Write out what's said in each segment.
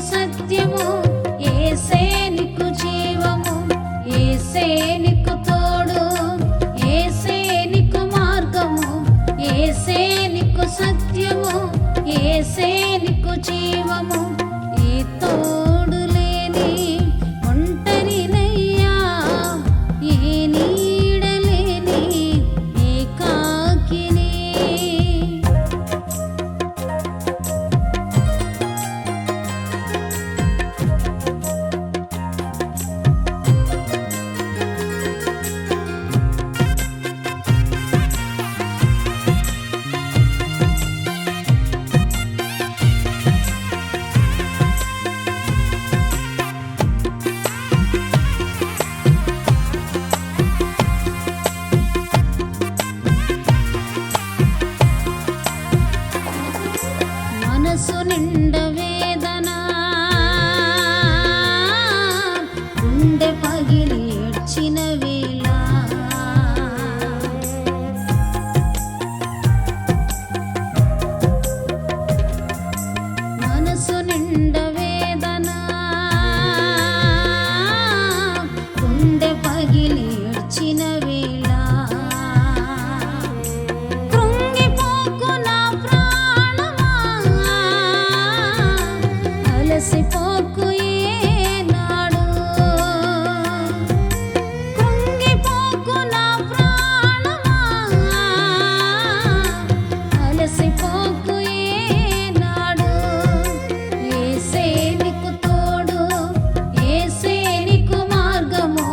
సత్యము, యేసే నీకు జీవము, యేసే నీకు తోడు, యేసే నీకు మార్గము, యేసే నీకు సత్యము, యేసే నీకు జీవము. ఈ తోడు లేని ఒంటరినయ్యా, ఈ నీడ లేని ఏకాకిని. మనసు నిండ వేదన, గుండె పగిలి ఏడ్చిన వేళ, మనసు నిండ వేదన, గుండె పగిలి ఏడ్చిన వేళ, కృంగిపోకు నా ప్రాణమా, అలసిపోకు ఏనాడు, కృంగిపోకు నా ప్రాణమా, అలసిపోకు ఏనాడు. యేసే నీకు తోడు, యేసే నీకు మార్గము,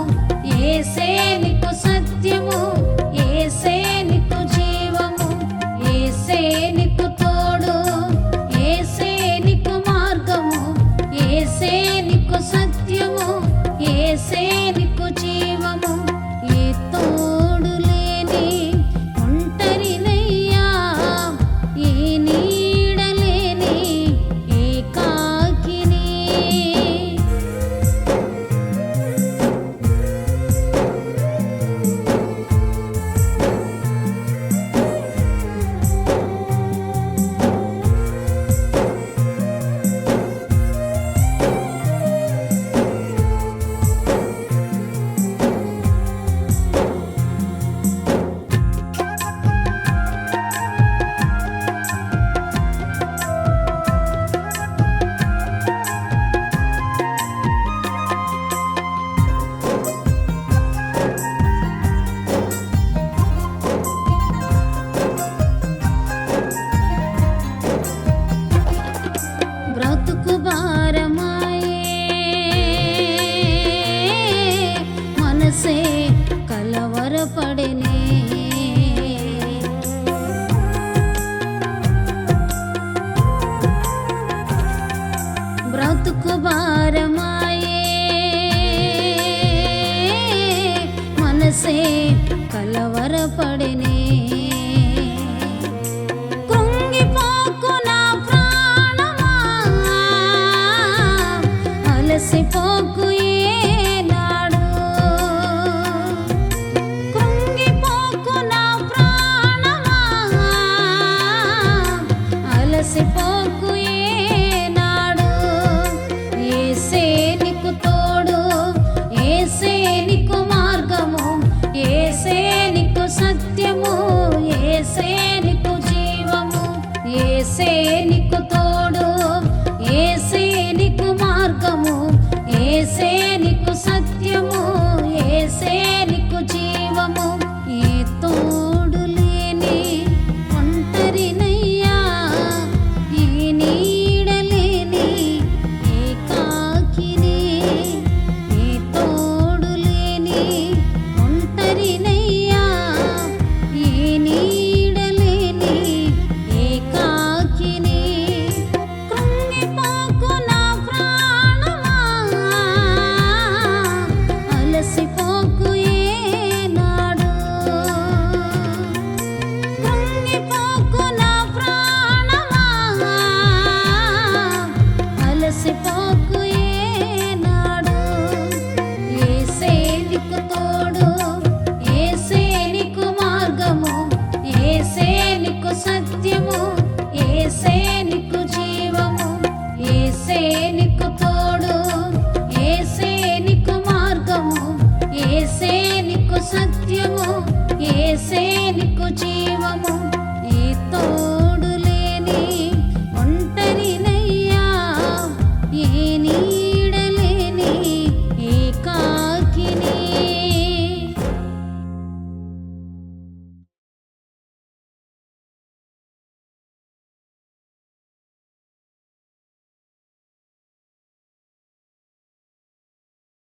యేసే నీకు సత్యము, యేసే నీకు జీవము, యేసే నీకు తోడు, యేసే నీకు మార్గము, యేసే నీకు సత్యము, యేసే నీకు జీవము. ఈ తోడు లేని ఒంటరినయ్యా, ఈ నీడ లేని ఏకాకిని. బ్రతుకు భారమాయే, మనసే కలవరపడెనే, బ్రతుకు భారమాయే, మనసే కలవరపడెనే, కృంగిపోకు నా ప్రాణమా, అలసిపోకు